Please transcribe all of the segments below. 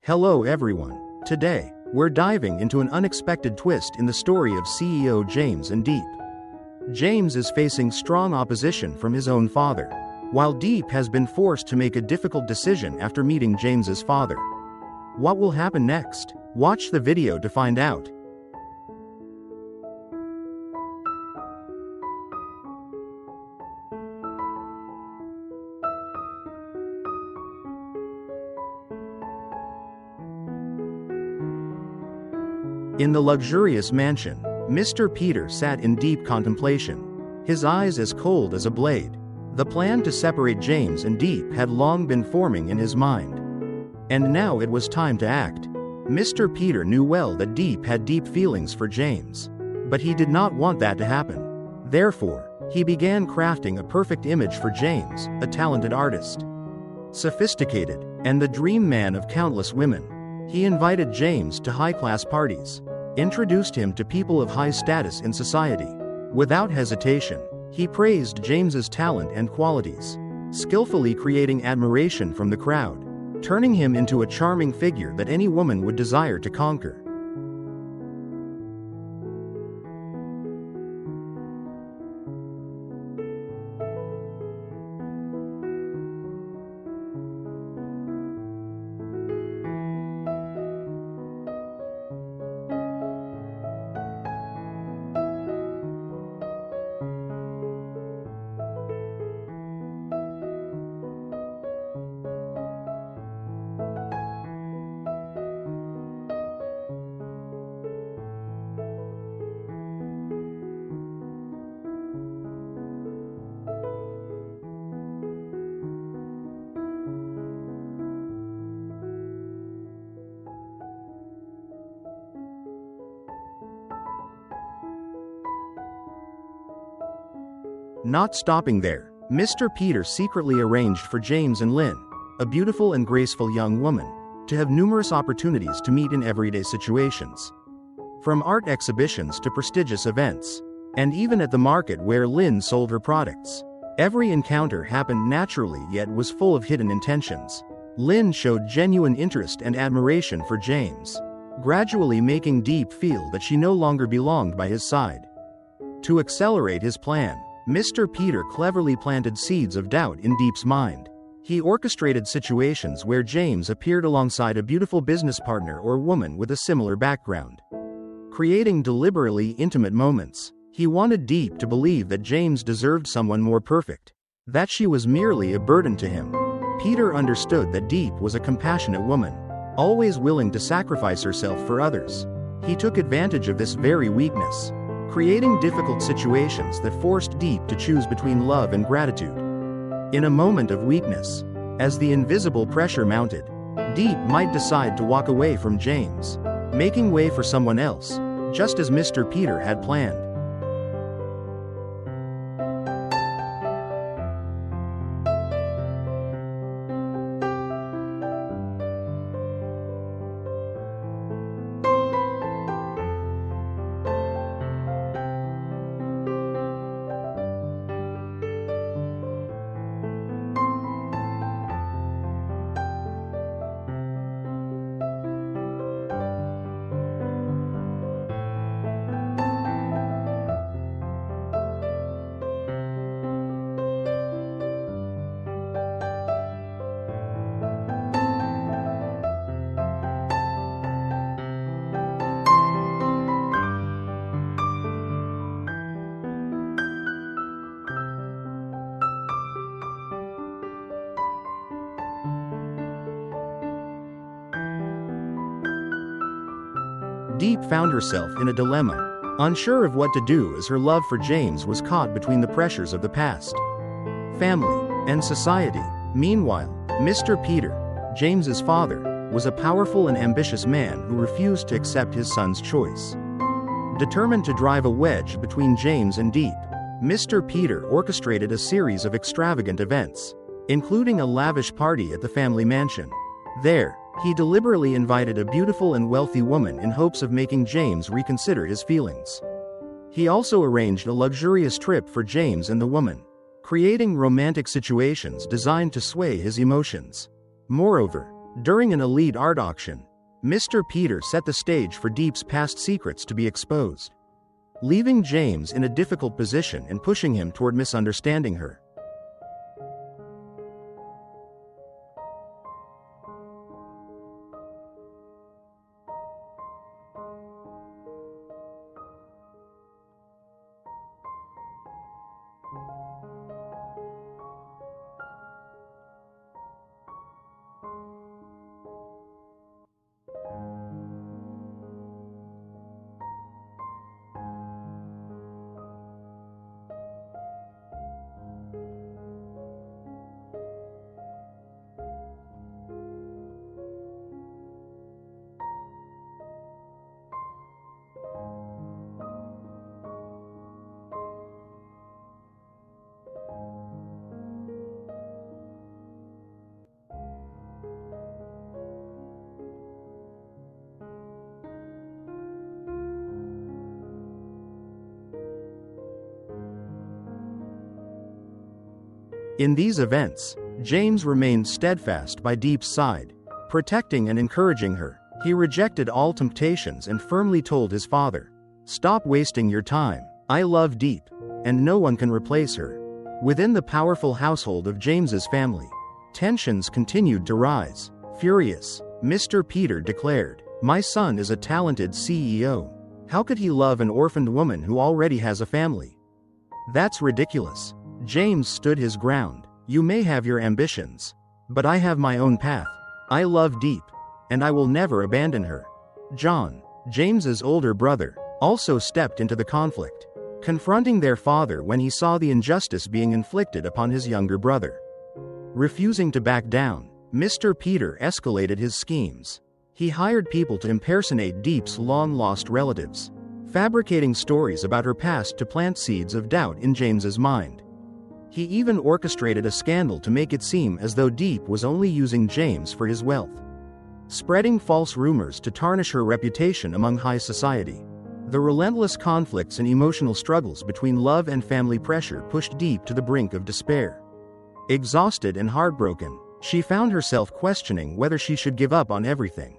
Hello everyone. Today, we're diving into an unexpected twist in the story of CEO James and Diep. James is facing strong opposition from his own father, while Diep has been forced to make a difficult decision after meeting James's father. What will happen next? Watch the video to find out. In the luxurious mansion, Mr. Peter sat in deep contemplation, his eyes as cold as a blade. The plan to separate James and Diep had long been forming in his mind. And now it was time to act. Mr. Peter knew well that Diep had deep feelings for James. But he did not want that to happen. Therefore, he began crafting a perfect image for James, a talented artist. Sophisticated, and the dream man of countless women, he invited James to high-class parties, introduced him to people of high status in society. Without hesitation, he praised James's talent and qualities, skillfully creating admiration from the crowd, turning him into a charming figure that any woman would desire to conquer. Not stopping there, Mr. Peter secretly arranged for James and Lynn, a beautiful and graceful young woman, to have numerous opportunities to meet in everyday situations. From art exhibitions to prestigious events, and even at the market where Lynn sold her products. Every encounter happened naturally yet was full of hidden intentions. Lynn showed genuine interest and admiration for James, gradually making Diep feel that she no longer belonged by his side. To accelerate his plan, Mr. Peter cleverly planted seeds of doubt in Diep's mind. He orchestrated situations where James appeared alongside a beautiful business partner or woman with a similar background, creating deliberately intimate moments. He wanted Diep to believe that James deserved someone more perfect, that she was merely a burden to him. Peter understood that Diep was a compassionate woman, always willing to sacrifice herself for others. He took advantage of this very weakness, creating difficult situations that forced Diep to choose between love and gratitude. In a moment of weakness, as the invisible pressure mounted, Diep might decide to walk away from James, making way for someone else, just as Mr. Peter had planned. Diep found herself in a dilemma, unsure of what to do as her love for James was caught between the pressures of the past, family, and society. Meanwhile, Mr. Peter, James's father, was a powerful and ambitious man who refused to accept his son's choice. Determined to drive a wedge between James and Diep, Mr. Peter orchestrated a series of extravagant events, including a lavish party at the family mansion. There, he deliberately invited a beautiful and wealthy woman in hopes of making James reconsider his feelings. He also arranged a luxurious trip for James and the woman, creating romantic situations designed to sway his emotions. Moreover, During an elite art auction, Mr. Peter set the stage for Diep's past secrets to be exposed, leaving James in a difficult position and pushing him toward misunderstanding her. In these events, James remained steadfast by Diep's side, protecting and encouraging her. He rejected all temptations and firmly told his father, "Stop wasting your time. I love Diep, and no one can replace her." Within the powerful household of James's family, tensions continued to rise. Furious, Mr. Peter declared, "My son is a talented CEO. How could he love an orphaned woman who already has a family? That's ridiculous." James stood his ground. "You may have your ambitions, but I have my own path. I love Diep, and I will never abandon her." John, James's older brother, also stepped into the conflict, confronting their father when he saw the injustice being inflicted upon his younger brother. Refusing to back down, Mr. Peter escalated his schemes. He hired people to impersonate Diep's long-lost relatives, fabricating stories about her past to plant seeds of doubt in James's mind. He even orchestrated a scandal to make it seem as though Diep was only using James for his wealth, spreading false rumors to tarnish her reputation among high society. The relentless conflicts and emotional struggles between love and family pressure pushed Diep to the brink of despair. Exhausted and heartbroken, she found herself questioning whether she should give up on everything.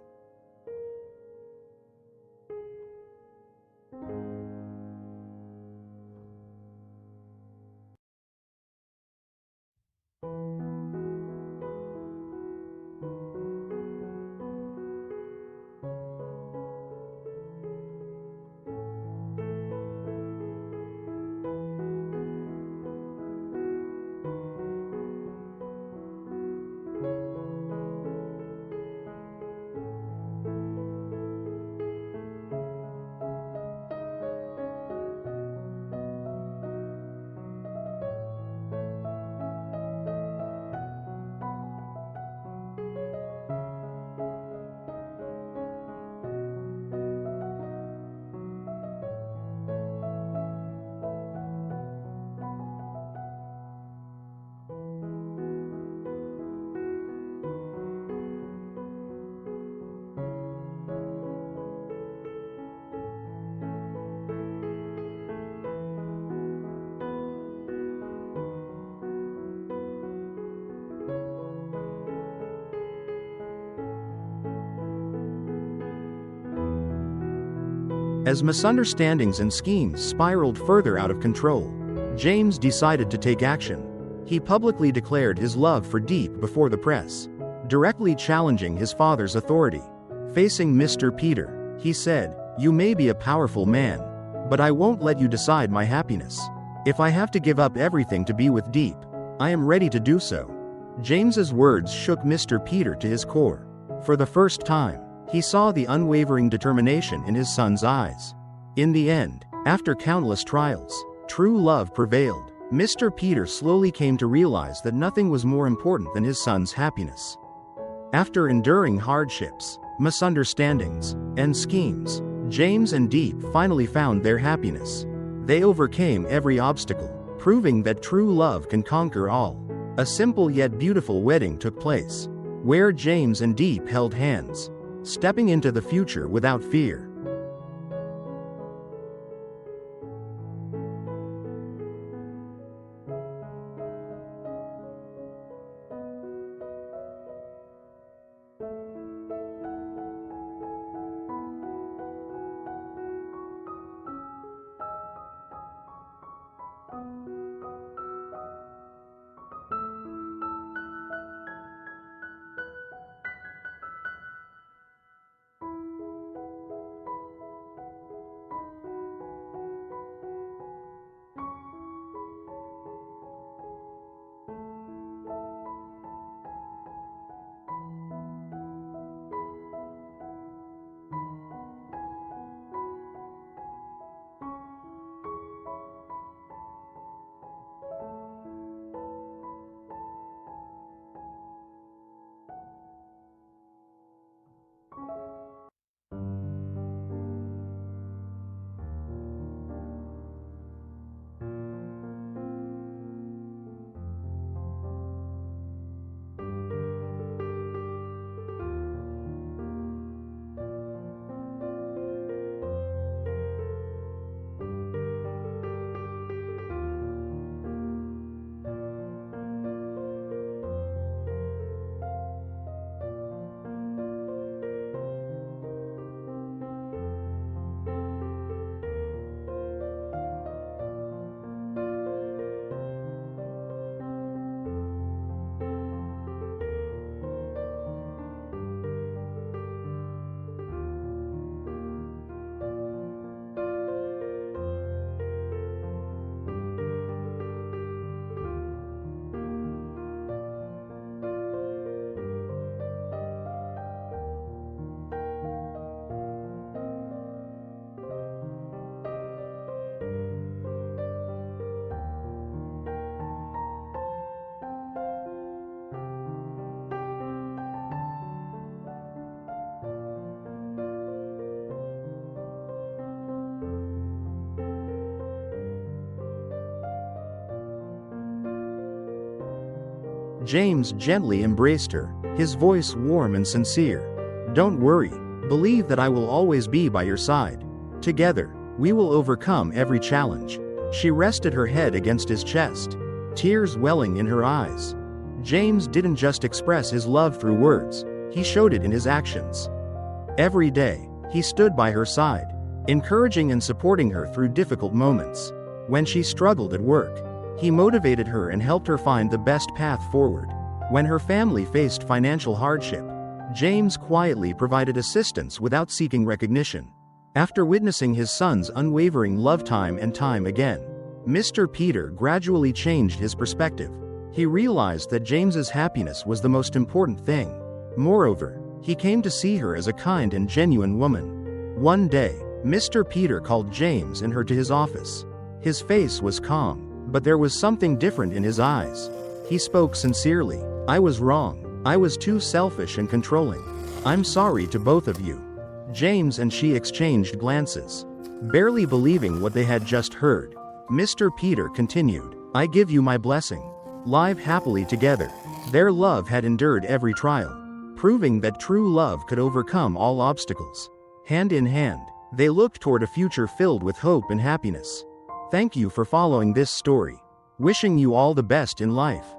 As misunderstandings and schemes spiraled further out of control, James decided to take action. He publicly declared his love for Diep before the press, directly challenging his father's authority. Facing Mr. Peter, he said, "You may be a powerful man, but I won't let you decide my happiness. If I have to give up everything to be with Diep, I am ready to do so." James's words shook Mr. Peter to his core. For the first time, he saw the unwavering determination in his son's eyes. In the end, after countless trials, true love prevailed. Mr. Peter slowly came to realize that nothing was more important than his son's happiness. After enduring hardships, misunderstandings, and schemes, James and Diep finally found their happiness. They overcame every obstacle, proving that true love can conquer all. A simple yet beautiful wedding took place, where James and Diep held hands, stepping into the future without fear. James gently embraced her, his voice warm and sincere. "Don't worry. Believe that I will always be by your side. Together, we will overcome every challenge." She rested her head against his chest, tears welling in her eyes. James didn't just express his love through words, he showed it in his actions. Every day, he stood by her side, encouraging and supporting her through difficult moments. When she struggled at work, he motivated her and helped her find the best path forward. When her family faced financial hardship, James quietly provided assistance without seeking recognition. After witnessing his son's unwavering love time and time again, Mr. Peter gradually changed his perspective. He realized that James's happiness was the most important thing. Moreover, he came to see her as a kind and genuine woman. One day, Mr. Peter called James and her to his office. His face was calm, but there was something different in his eyes. He spoke sincerely. "I was wrong. I was too selfish and controlling. I'm sorry to both of you." James and she exchanged glances, barely believing what they had just heard. Mr. Peter continued, "I give you my blessing. Live happily together." Their love had endured every trial, proving that true love could overcome all obstacles. Hand in hand, they looked toward a future filled with hope and happiness. Thank you for following this story. Wishing you all the best in life.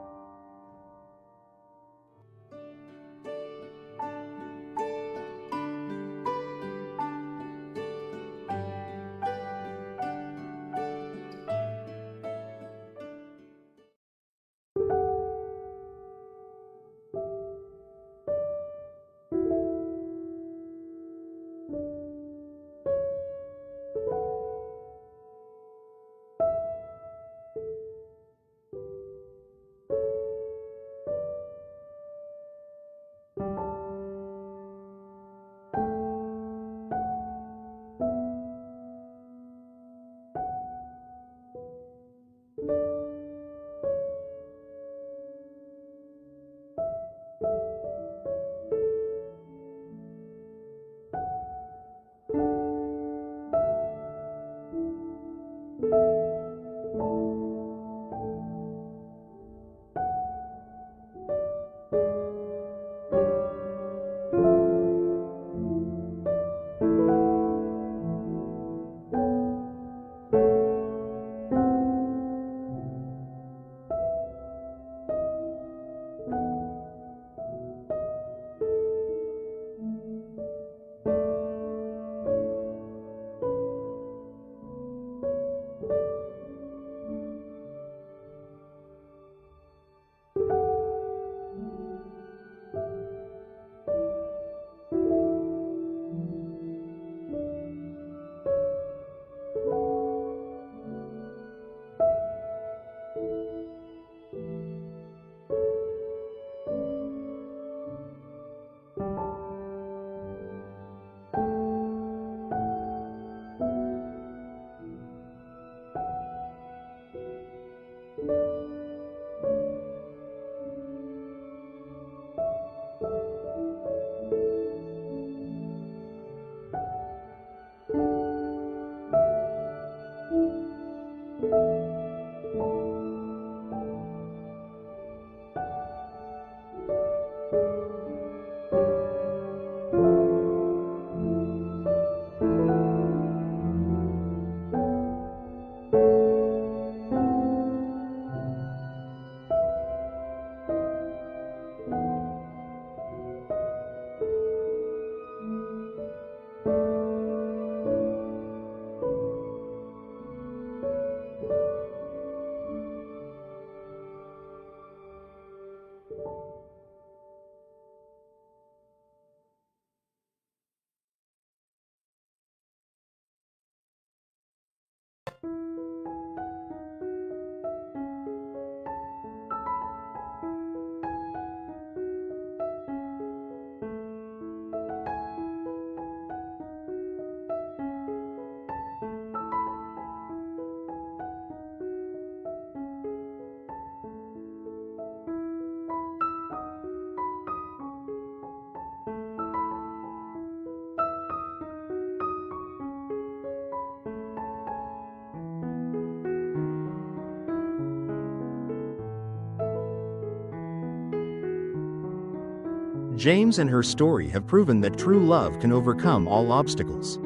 James and her story have proven that true love can overcome all obstacles.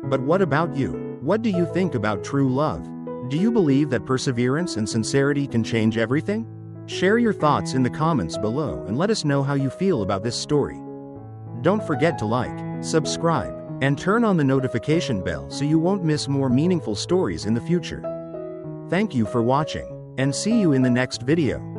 But what about you? What do you think about true love? Do you believe that perseverance and sincerity can change everything? Share your thoughts in the comments below and let us know how you feel about this story. Don't forget to like, subscribe, and turn on the notification bell so you won't miss more meaningful stories in the future. Thank you for watching, and see you in the next video.